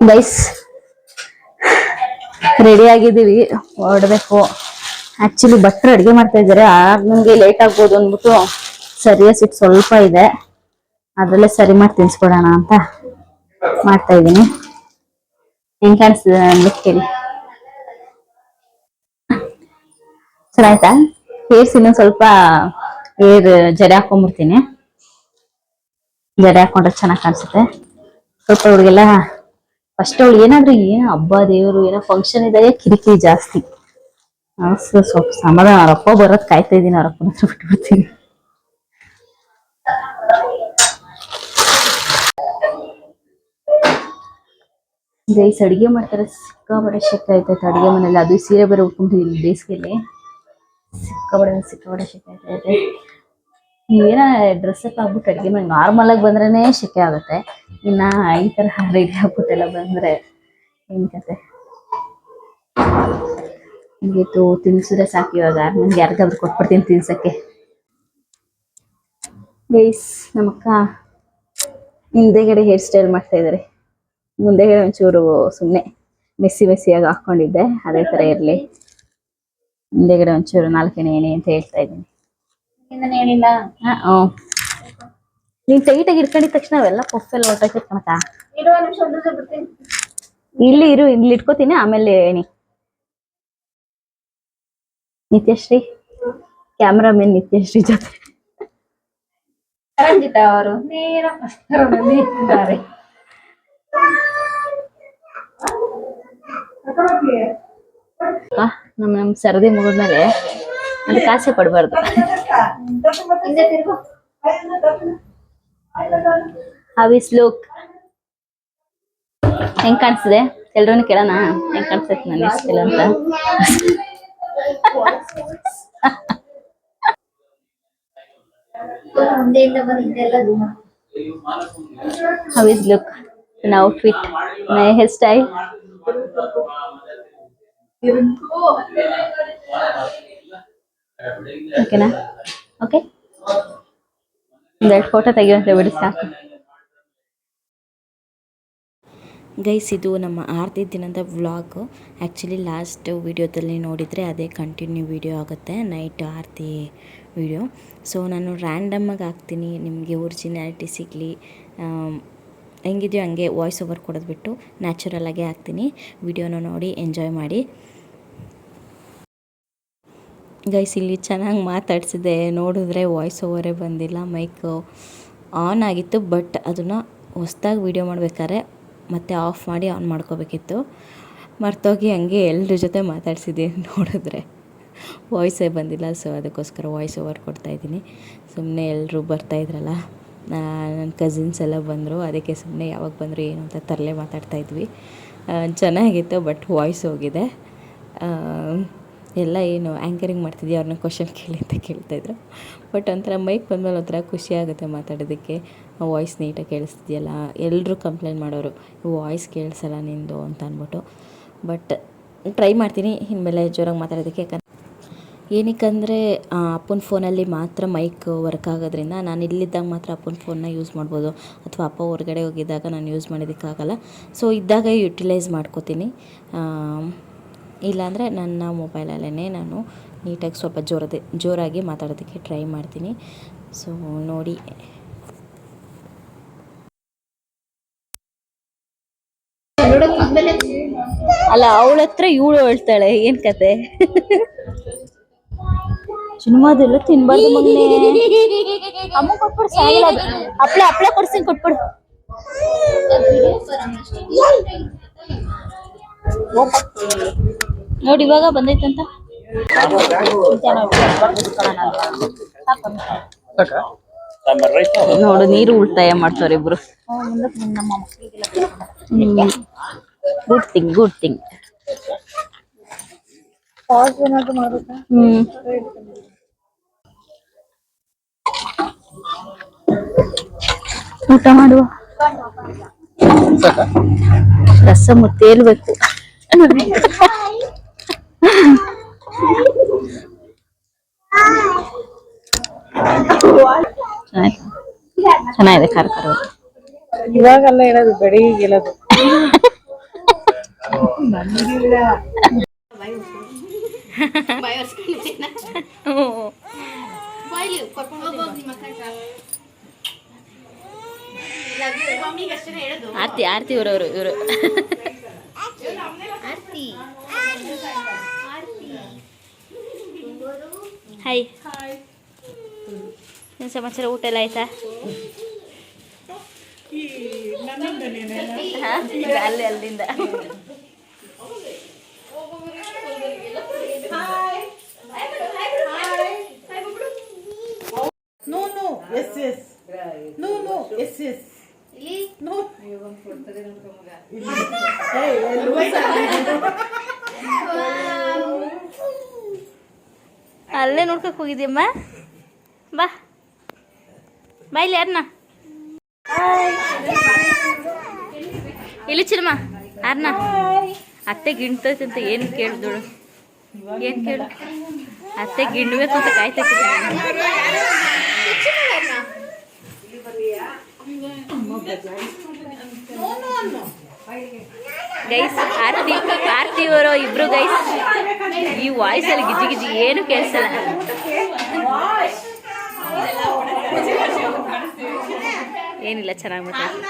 Guys ready ಆಗಿದ್ದೀವಿ, ಹೊರಡ್ಬೇಕು. Actually ಭಟ್ರು ಅಡಿಗೆ ಮಾಡ್ತಾ ಇದ್ದಾರೆ. ನಮ್ಗೆ ಲೇಟ್ ಆಗ್ಬೋದು ಅಂದ್ಬಿಟ್ಟು ಸರಿಯ ಸಿಟ್ಟು ಸ್ವಲ್ಪ ಇದೆ, ಅದ್ರಲ್ಲೇ ಸರಿ ಮಾಡಿ ತಿನ್ಸ್ಕೊಡೋಣ ಅಂತ ಮಾಡ್ತಾ ಇದ್ದೀನಿ. ಹೆಂಗ್ ಕಾಣಿಸ್ತಿದೆ ಅಂದ್ಬಿಟ್ಟು ಕೇಳಿ. ಚೆನ್ನಾಯ್ತಾ? ಹೇರ್ಸ್ ಇನ್ನೊಂದ್ ಸ್ವಲ್ಪ ಜಡೆ ಹಾಕೊಂಡ್ಬಿಡ್ತೀನಿ. ಜಡೆ ಹಾಕೊಂಡ್ರೆ ಚೆನ್ನಾಗಿ ಕಾಣಿಸುತ್ತೆ. ಸ್ವಲ್ಪ ಅವ್ರಿಗೆಲ್ಲ ಫಸ್ಟ್ ಅವ್ಳು ಏನಾದ್ರು ಹಬ್ಬ ದೇವರು ಏನೋ ಫಂಕ್ಷನ್ ಇದ್ದಾಗ ಕಿರಿಕಿರಿ ಜಾಸ್ತಿ. ಸ್ವಲ್ಪ ಸಮಾಧಾನ, ಅವರಪ್ಪ ಬರೋದ್ ಕಾಯ್ತಾ ಇದ್ದೀನಿ, ಅವರಪ್ಪನ ಹತ್ರ ಬಿಟ್ಬಿಡ್ತೀನಿ. ಗೈಸ್ ಅಡಿಗೆ ಮಾಡ್ತಾರೆ, ಸಿಕ್ಕಾಬಡೆ ಶೆಕೆ ಆಯ್ತೈತೆ ಅಡಿಗೆ ಮನೇಲಿ. ಅದು ಸೀರೆ ಬೇರೆ ಉಟ್ಕೊಂಡಿದ್ದೀನಿ ಬೇಸಿಗೆಲಿ, ಸಿಕ್ಕಾಬಡೆ ಶೆಕೆ ಆಯ್ತೈತೆ. ನೀವೇನ ಡ್ರೆಸ್ ಆಗ್ಬಿಟ್ಟು ಅಡಿಗೆ ಮನೆ ನಾರ್ಮಲ್ ಆಗಿ ಬಂದ್ರೇನೆ ಶೆಕೆ ಆಗುತ್ತೆ, ಇನ್ನ ಈ ತರ ರೆಡಿ ಆಗ್ಬಿಟ್ಟೆಲ್ಲ ಬಂದ್ರೆ ಏನ್ ಕತೆ. ಹೀಗಿತ್ತು ತಿನ್ಸಿದ್ರೆ ಸಾಕು. ಇವಾಗ ನನ್ಗೆ ಯಾರಿಗಾದ್ರು ಕೊಟ್ಬಿಡ್ತೀನಿ ತಿನ್ಸಕ್ಕೆ. ಗೈಸ್ ನಮ್ಮಕ್ಕ ಹಿಂದೆಗಡೆ ಹೇರ್ ಸ್ಟೈಲ್ ಮಾಡ್ತಾ ಇದಾರೆ. ಮುಂದೆಗಡೆ ಒಂಚೂರು ಸುಮ್ಮನೆ ಮೆಸ್ಸಿಯಾಗಿ ಹಾಕೊಂಡಿದ್ದೆ, ಅದೇ ತರ ಇರ್ಲಿ. ಹಿಂದೆಗಡೆ ಒಂಚೂರು ನಾಲ್ಕನೇ ಏಣಿ ಅಂತ ಹೇಳ್ತಾ ಇದ್ದೀನಿ. ಏನಿಲ್ಲ, ನೀನ್ ಟೈಟಾಗಿ ಇಟ್ಕೊಂಡಿದ ತಕ್ಷಣ ಅವೆಲ್ಲ ಪಫೆಲ್ಲ ಹೊರಟಕ್ಕೆ ಕಣಕ. ಇಲ್ಲಿ ಇಟ್ಕೋತೀನಿ, ಆಮೇಲೆ ಏಣಿ. ನಿತ್ಯಶ್ರೀ ಕ್ಯಾಮ್ರಾಮನ್ ನಿತ್ಯಶ್ರೀ ಜೊತೆ ರಂಜಿತ ಅವರು ನೇರ ಇದ್ದಾರೆ. ನಮ್ ಸರದಿ ಮುಗಿದ್ಮೇಲೆ ಅದಕ್ಕೆ ಆಸೆ ಪಡ್ಬಾರ್ದು. ಹಾವಿಸ್ ಲುಕ್ ಹೆಂಗ್ ಕಾಣಿಸ್ತಿದೆ ಎಲ್ರೂ ಕೇಳೋಣ, ಹೆಂಗ್ ಕಾಣಿಸ್ತೈತೆ ನನ್ನ ಇಷ್ಟ ಅಂತ. How is look? An outfit, my hairstyle. Okay na? Okay. That photo ತೆಗಿಯುವಂತೆ ಬಿಡಿ ಸಾಕು. ಗೈಸ್ ಇದು ನಮ್ಮ 6ನೇ ದಿನದ ವ್ಲಾಗು. ಆ್ಯಕ್ಚುಲಿ ಲಾಸ್ಟ್ ವಿಡಿಯೋದಲ್ಲಿ ನೋಡಿದರೆ ಅದೇ ಕಂಟಿನ್ಯೂ ವಿಡಿಯೋ ಆಗುತ್ತೆ, ನೈಟ್ ಆರತಿ ವಿಡಿಯೋ. ಸೊ ನಾನು ರ್ಯಾಂಡಮ್ಮಾಗಿ ಹಾಕ್ತೀನಿ, ನಿಮಗೆ ಒರಿಜಿನಾಲಿಟಿ ಸಿಗಲಿ, ಹೆಂಗಿದೆಯೋ ಹಂಗೆ ವಾಯ್ಸ್ ಓವರ್ ಕೊಡೋದು ಬಿಟ್ಟು ನ್ಯಾಚುರಲಾಗೇ ಹಾಕ್ತೀನಿ. ವಿಡಿಯೋನ ನೋಡಿ ಎಂಜಾಯ್ ಮಾಡಿ. ಗೈಸ್ ಇಲ್ಲಿ ಚೆನ್ನಾಗಿ ಮಾತಾಡ್ಸಿದೆ, ನೋಡಿದ್ರೆ ವಾಯ್ಸ್ ಓವರೇ ಬಂದಿಲ್ಲ, ಮೈಕ್ ಆನ್ ಆಗಿತ್ತು. ಬಟ್ ಅದನ್ನು ಹೊಸ್ದಾಗಿ ವಿಡಿಯೋ ಮಾಡಬೇಕಾದ್ರೆ ಮತ್ತೆ ಆಫ್ ಮಾಡಿ ಆನ್ ಮಾಡ್ಕೋಬೇಕಿತ್ತು, ಮರ್ತೋಗಿ ಹಂಗೆ ಎಲ್ಲರ ಜೊತೆ ಮಾತಾಡ್ಸಿದ್ದೀನಿ. ನೋಡಿದ್ರೆ ವಾಯ್ಸೇ ಬಂದಿಲ್ಲ, ಸೊ ಅದಕ್ಕೋಸ್ಕರ ವಾಯ್ಸ್ ಓವರ್ ಕೊಡ್ತಾಯಿದ್ದೀನಿ. ಸುಮ್ಮನೆ ಎಲ್ಲರೂ ಬರ್ತಾಯಿದ್ರಲ್ಲ, ನನ್ನ ಕಸಿನ್ಸ್ ಎಲ್ಲ ಬಂದರು, ಅದಕ್ಕೆ ಸುಮ್ಮನೆ ಯಾವಾಗ ಬಂದರು ಏನು ಅಂತ ತರಲೆ ಮಾತಾಡ್ತಾಯಿದ್ವಿ. ಚೆನ್ನಾಗಿತ್ತು, ಬಟ್ ವಾಯ್ಸ್ ಹೋಗಿದೆ. ಎಲ್ಲ ಏನು ಆ್ಯಂಕರಿಂಗ್ ಮಾಡ್ತಿದ್ವಿ, ಅವ್ರನ್ನ ಕ್ವಶನ್ ಕೇಳಿ ಅಂತ ಕೇಳ್ತಾಯಿದ್ರು. ಬಟ್ ಒಂಥರ ಮೈಕ್ ಬಂದಮೇಲೆ ಒಂಥರ ಖುಷಿ ಆಗುತ್ತೆ ಮಾತಾಡೋದಕ್ಕೆ. ವಾಯ್ಸ್ ನೀಟಾಗಿ ಕೇಳಿಸ್ತಿದೆಯಲ್ಲ, ಎಲ್ಲರೂ ಕಂಪ್ಲೇಂಟ್ ಮಾಡೋರು ವಾಯ್ಸ್ ಕೇಳಿಸಲ್ಲ ನಿಂದು ಅಂತ ಅಂದ್ಬಿಟ್ಟು. ಬಟ್ ಟ್ರೈ ಮಾಡ್ತೀನಿ ಇನ್ಮೇಲೆ ಜೋರಾಗಿ ಮಾತಾಡೋದಕ್ಕೆ. ಏನಕ್ಕಂದರೆ ಅಪ್ಪನ ಫೋನಲ್ಲಿ ಮಾತ್ರ ಮೈಕ್ ವರ್ಕ್ ಆಗೋದ್ರಿಂದ ನಾನು ಇಲ್ಲಿದ್ದಾಗ ಮಾತ್ರ ಅಪ್ಪನ ಫೋನ್ನ ಯೂಸ್ ಮಾಡ್ಬೋದು, ಅಥವಾ ಅಪ್ಪ ಹೊರಗಡೆ ಹೋಗಿದ್ದಾಗ ನಾನು ಯೂಸ್ ಮಾಡೋದಕ್ಕಾಗಲ್ಲ. ಸೊ ಇದ್ದಾಗ ಯುಟಿಲೈಸ್ ಮಾಡ್ಕೋತೀನಿ, ಇಲ್ಲಾಂದರೆ ನನ್ನ ಮೊಬೈಲಲ್ಲೇ ನಾನು ನೀಟಾಗಿ ಸ್ವಲ್ಪ ಜೋರಾಗಿ ಮಾತಾಡೋದಕ್ಕೆ ಟ್ರೈ ಮಾಡ್ತೀನಿ. ಸೊ ನೋಡಿ. ಅಲ್ಲ ಅವಳ ಹತ್ರ ಇವಳು ಹೇಳ್ತಾಳೆ ಏನ್ ಕತೆ. ಸಿನಿಮಾದೆಲ್ಲ ತಿನ್ಬಾರ್ದು ಮಗನೇ. ಅಮ್ಮ ಕೊಟ್ಬಿಡು, ಸಾಗಿಲ್ಲ ಅದು. ಹಪ್ಳ ಕೊಡ್ಸಿಂಗ್ ಕೊಟ್ಬಿಡು. ನೋಡಿ ಇವಾಗ ಬಂದೈತಂತ. ನೋಡು ನೀರು ಉಳಿತಾಯ ಮಾಡ್ತಾರೆ ಇಬ್ರು. Good thing. ಊಟ ಮಾಡುವ. ರಸಮ್ ತೇಲ್ಬೇಕು. ಚೆನ್ನಾಗಿದೆ ಖಾರ. ಇವಾಗೆಲ್ಲ ಹೇಳೋದು ಬೆಳಿಗ್ಗೆ ಹೇಳೋದು ಆರ್ತಿ ಆರ್ತಿ ಇವರು ಇವರು ಆರ್ತಿ ಹಾಯ್ ಏನು ಸಮಾಚಾರ? ಊಟ ಎಲ್ಲ ಆಯ್ತಾ? ಅಲ್ಲಿ ಅಲ್ಲಿಂದ ಅಲ್ಲೇ ನೋಡ್ಕಕ್ ಹೋಗಿದ್ಯಮ್ಮ. ಬಾ ಬಾ ಇಲ್ಲಿ ಅರ್ನ ಇಲ್ಲಿ ಚಿರಮ್ಮ ಅರ್ನ ಅತ್ತೆ ಗಿಣ್ತೈತೆ ಅಂತ ಏನು ಕೇಳಿದಳು? ಏನು ಕೇಳು? ಅತ್ತೆ ಗಿಣ್ಬೇಕು ಅಂತ ಕಾಯ್ತೈತೆ. ಗೈಸ್ ಆರ್ತಿ ಅವರು ಇಬ್ರು ಗೈಸ್ ಈ ವಾಯ್ಸ್ ಅಲ್ಲಿ ಗಿಜಿ ಗಿಜಿ ಏನು ಕೇಳಿಸಲ್ಲ. ಏನಿಲ್ಲ, ಚೆನ್ನಾಗಿ ಮಾತಾಡ್ತೀನಿ.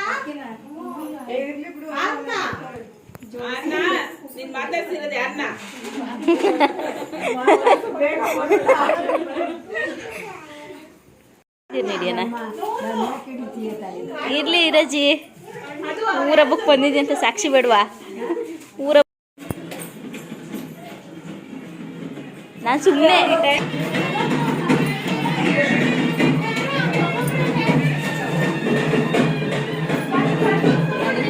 ಇರ್ಲಿ ರಜಿ, ಊರ ಹಬ್ಬಕ್ಕೆ ಬಂದಿದ್ದೆ ಅಂತ ಸಾಕ್ಷಿ ಬೇಡವಾ? ಊರ ನಾನು ಸುಮ್ಮನೆ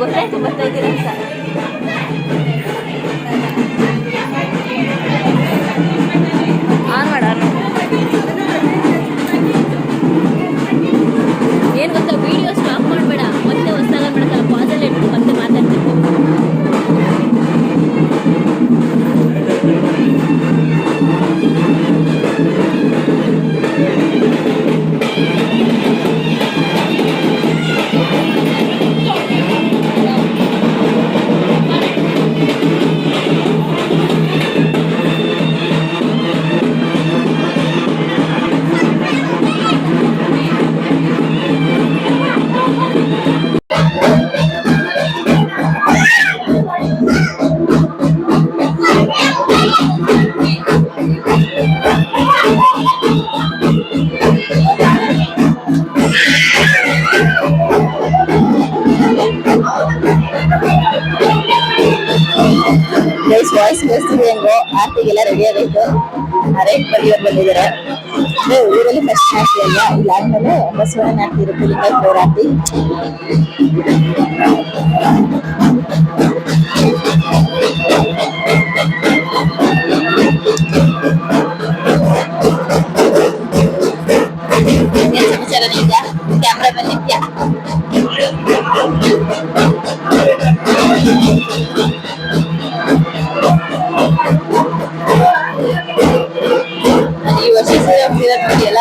ಗೊತ್ತಾಯ್ತು ಬರ್ತಾ ಇದ್ದೀರ ಅಂತ. ಆನ್ ಮಾಡ ಏನು ಗೊತ್ತಾ, ವಿಡಿಯೋ ಸ್ಟಾಪ್ ಮಾಡಬೇಡ, ಮತ್ತೆ ಹೊಸದಾಗ ಮಾಡಕ್ಕಲ್ಲ, ಪಾಸಲ್ಲಿ ಇಟ್ಬಿಟ್ಟು ಮತ್ತೆ ಮಾತಾಡ್ತಿರ್ಬೇಕು. ವಾಯ್ಸ್ ಕೇಳಿಸ್ತಿದೆ ಹೆಂಗೋ. ಆರ್ತಿಗೆಲ್ಲ ರೆಡಿ ಆಗೈತು. ಅರೇಟ್ ಬದಿಯವ್ರು ಬಂದಿದ್ದಾರೆ. ಊರಲ್ಲಿ ಫಸ್ಟ್ ಆರ್ತಿ ಅಲ್ವಾ, ಇಲ್ಲ ಆದ್ಮೇಲೆ ಬಸವಣ್ಣ ಆರ್ತಿ ಇರುತ್ತೆ, ಲಿಂಗಾಯತವ್ರ ಆರ್ತಿ. ಸಮಾಚಾರ ನಿಜ ಕ್ಯಾಮ್ರಾ ಮೇಲೆ ನಿತ್ಯ ಈ ವರ್ಷ ಎಲ್ಲ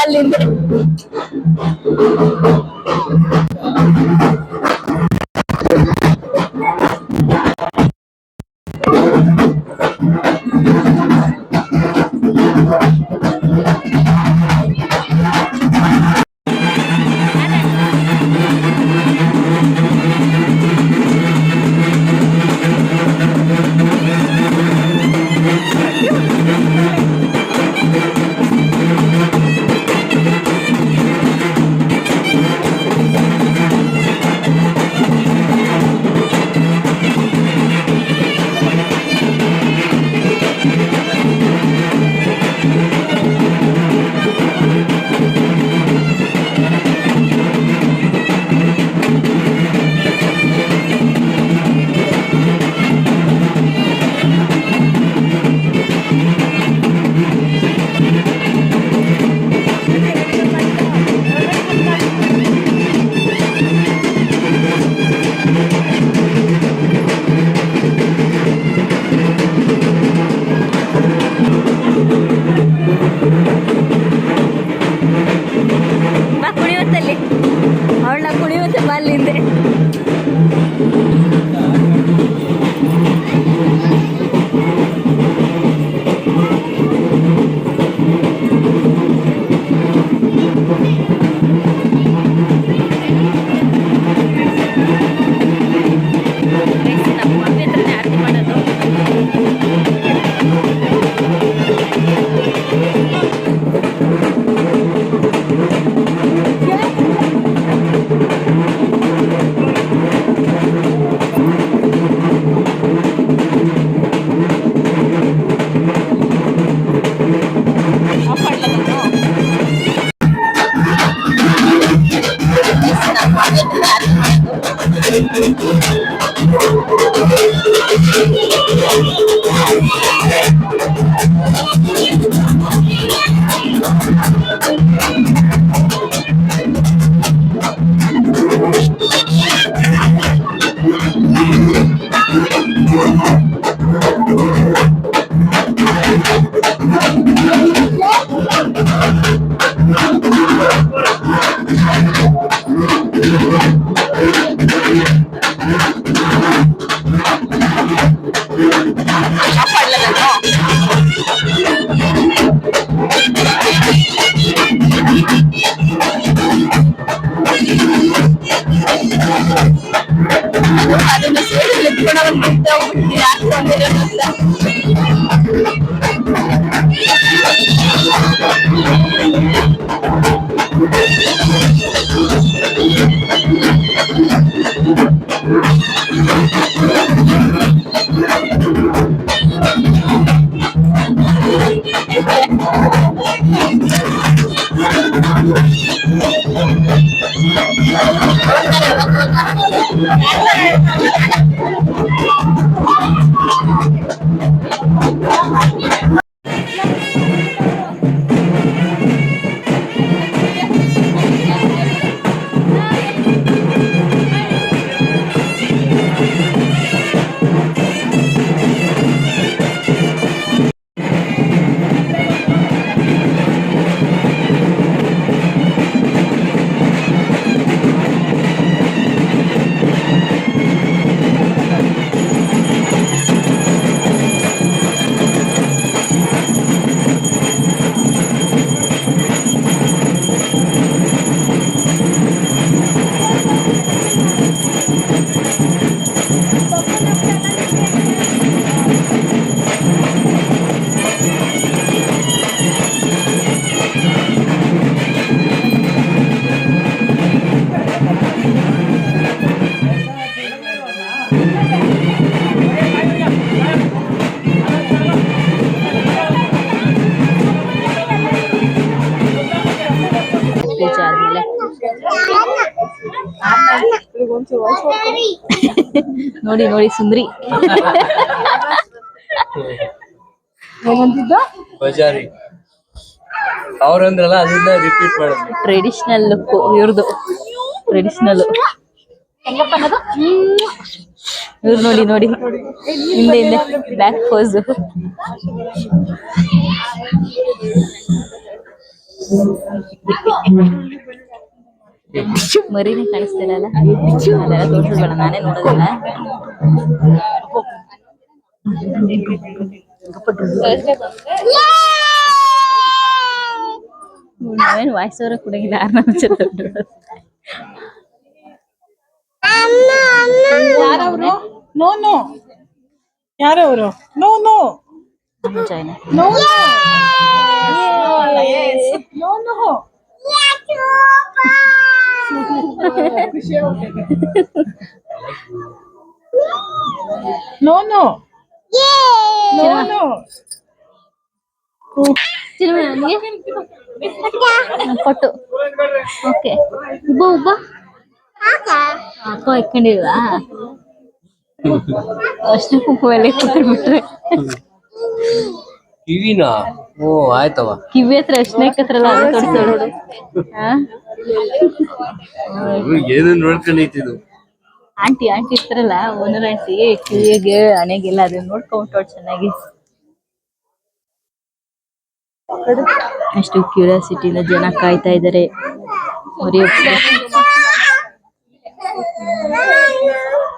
ಬಾಲಿಂದ ಬಾ ಕುಣಿಯುತ್ತಲ್ಲಿ ಅವಳ ಕುಣಿಯುತ್ತೆ ಬಾಲಿಂದೆ ಆರತಿ ಮಾಡೋದು ನೋಡಿ ನೋಡಿ ಸುಂದ್ರಿ ಬಜಾರಿ ಅವ್ರಂದ್ರಲ್ಲ ಅದನ್ನ ರಿಪೀಟ್ ಮಾಡೋದು ಟ್ರೆಡಿಷನಲ್ ಲುಕ್ ಇವ್ರದು ಟ್ರೆಡಿಷನಲ್ ಇವ್ರು ನೋಡಿ ನೋಡಿ ಹಿಂದೆ ಹಿಂದೆ ಬ್ಯಾಕ್ ಪೋಸ್ ಮರಿನೇ ಕಾಣಿಸ್ತಿಲ್ಲ ಅದೆಲ್ಲ ತೋರಿಸ್ಬೇಡ, ನಾನೇ ನೋಡೋದಿಲ್ಲ. ನಾವೇನು ವಾಯ್ಸ್ ಓವರ್ ಕೊಡಂಗಿಲ್ಲ, ಯಾರವರು? ನೋ ನೋ, ಯಾರವರು? No no no no no. No no no. ಕೊಟ್ಟು ಓಕೆ. ಉಬ್ಬ ಉಬ್ಬ ಅಪ್ಪ ಇಟ್ಕೊಂಡಿಲ್ವಾ? ಅಷ್ಟು ಕುಕ್ಕುವಲ್ಲಿ ಕೂತ್ಬಿಟ್ರೆ ಕಿವಿನಾ? ಓ ಆಯ್ತವ. ಕಿವಿ ಹತ್ರ ಅಷ್ಟನೇ ಕತ್ರಲ್ಲ, ಅದು ತೋರಿಸೋಡು. ಏನು ನೋಡ್ಕೊಂಡಿದ್ದು ಆಂಟಿ ಇರ್ತಾರಲ್ಲ, ಓನರ್ ಆಂಟಿ, ಕಿವಿಗೆ ಹಣೆಗೆಲ್ಲ ಅದನ್ನ ನೋಡ್ಕೊಂಬಿಟ್ಟು ಚೆನ್ನಾಗಿ. ಅಷ್ಟು ಕ್ಯೂರಿಯಾಸಿಟಿಯಿಂದ ಜನ ಕಾಯ್ತಾ ಇದ್ದಾರೆ.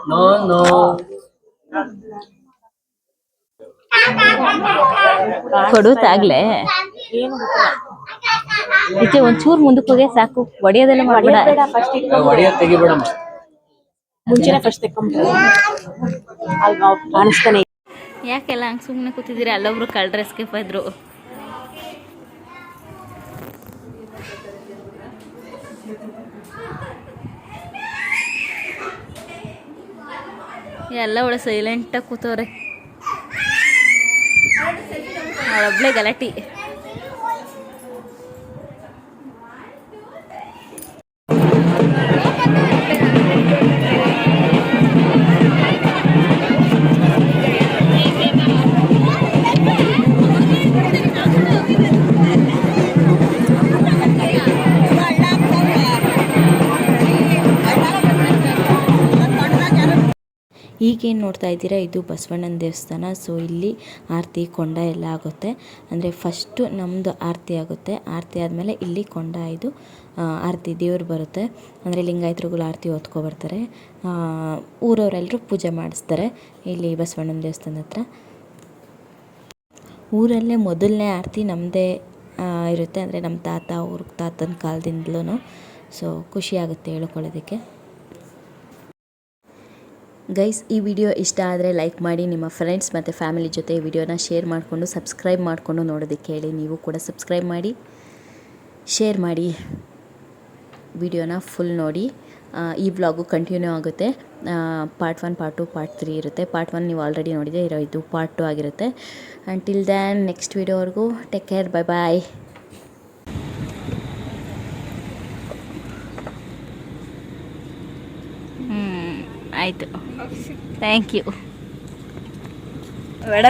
No no. ಕೊಡುತ್ತಾಗ್ಲೇ ಈಚೆ ಒಂಚೂರು ಮುಂದಕ್ಕೆ ಹೋಗಿ ಸಾಕು, ಒಡೆಯೋದೆಲ್ಲ ಮಾಡಬೇಡ. ಹೊಡೆಯೋದು ತೆಗಿಬೇಡಮ್ಮ. ಮುಂಚೆನೆ ಫಸ್ಟ್ ತೆಕ್ಕೊಂಬಿಟ್ರೆ ಅಲ್ಲಿ ಕಾಣಿಸ್ತಾನೆ. ಯಾಕೆಲ್ಲ ಹಂಗೆ ಸುಮ್ಮನೆ ಕೂತಿದ್ದೀರಿ? ಅಲ್ಲೊಬ್ರು ಕಳ್ರ ಎಸ್ಕೇಪ್ ಆದ್ರು. ಎಲ್ಲ ಒಳ್ಳೆ ಸೈಲೆಂಟಾಗಿ ಕೂತವ್ರೆ, ಅವಳೊಬ್ಳೆ ಗಲಾಟಿ. ಈಗೇನು ನೋಡ್ತಾ ಇದ್ದೀರಾ, ಇದು ಬಸವಣ್ಣನ ದೇವಸ್ಥಾನ. ಸೊ ಇಲ್ಲಿ ಆರತಿ ಕೊಂಡ ಎಲ್ಲ ಆಗುತ್ತೆ. ಅಂದರೆ ಫಸ್ಟು ನಮ್ಮದು ಆರತಿ ಆಗುತ್ತೆ, ಆರತಿ ಆದಮೇಲೆ ಇಲ್ಲಿ ಕೊಂಡ ಇದು ಆರತಿ ದೇವ್ರು ಬರುತ್ತೆ. ಅಂದರೆ ಲಿಂಗಾಯತರುಗಳು ಆರತಿ ಹೊತ್ಕೊಬರ್ತಾರೆ, ಊರವರೆಲ್ಲರೂ ಪೂಜೆ ಮಾಡಿಸ್ತಾರೆ ಇಲ್ಲಿ ಬಸವಣ್ಣನ ದೇವಸ್ಥಾನದ ಹತ್ರ. ಊರಲ್ಲೇ ಮೊದಲನೇ ಆರತಿ ನಮ್ಮದೇ ಇರುತ್ತೆ, ಅಂದರೆ ನಮ್ಮ ಅವ್ರ ತಾತನ ಕಾಲದಿಂದಲೂ. ಸೊ ಖುಷಿಯಾಗುತ್ತೆ ಹೇಳ್ಕೊಳ್ಳೋದಕ್ಕೆ. ಗೈಸ್, ಈ ವಿಡಿಯೋ ಇಷ್ಟ ಆದರೆ ಲೈಕ್ ಮಾಡಿ, ನಿಮ್ಮ ಫ್ರೆಂಡ್ಸ್ ಮತ್ತು ಫ್ಯಾಮಿಲಿ ಜೊತೆ ಈ ವಿಡಿಯೋನ ಶೇರ್ ಮಾಡಿಕೊಂಡು ಸಬ್ಸ್ಕ್ರೈಬ್ ಮಾಡಿಕೊಂಡು ನೋಡೋದಕ್ಕೆ ಹೇಳಿ. ನೀವು ಕೂಡ ಸಬ್ಸ್ಕ್ರೈಬ್ ಮಾಡಿ, ಶೇರ್ ಮಾಡಿ, ವಿಡಿಯೋನ ಫುಲ್ ನೋಡಿ. ಈ ವ್ಲಾಗು ಕಂಟಿನ್ಯೂ ಆಗುತ್ತೆ. ಪಾರ್ಟ್ 1, ಪಾರ್ಟ್ 2, ಪಾರ್ಟ್ 3 ಇರುತ್ತೆ. ಪಾರ್ಟ್ 1 ನೀವು ಆಲ್ರೆಡಿ ನೋಡಿದೆ, ಇದು ಪಾರ್ಟ್ 2 ಆಗಿರುತ್ತೆ. ಅಂಟಿಲ್ ದ್ಯಾನ್ ನೆಕ್ಸ್ಟ್ ವಿಡಿಯೋವರೆಗೂ ಟೇಕ್ ಕೇರ್, ಬೈ ಬಾಯ್. ಆಯಿತು, ಥ್ಯಾಂಕ್ ಯು. ಬೇಡ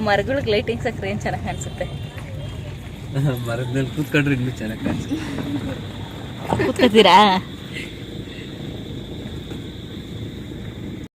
ಮರಗಳಿಗೆ ಲೈಟಿಂಗ್ಸ್ ಹಾಕ್ರೆ ಏನು ಚೆನ್ನಾಗಿ ಕಾಣಿಸುತ್ತೆ. ಮರದ ಮೇಲೆ ಕೂತ್ಕೊಂಡ್ರೆ ಇನ್ನೂ ಚೆನ್ನಾಗಿ ಕಾಣಿಸುತ್ತೆ. ಕೂತ್ಕೊತೀರಾ?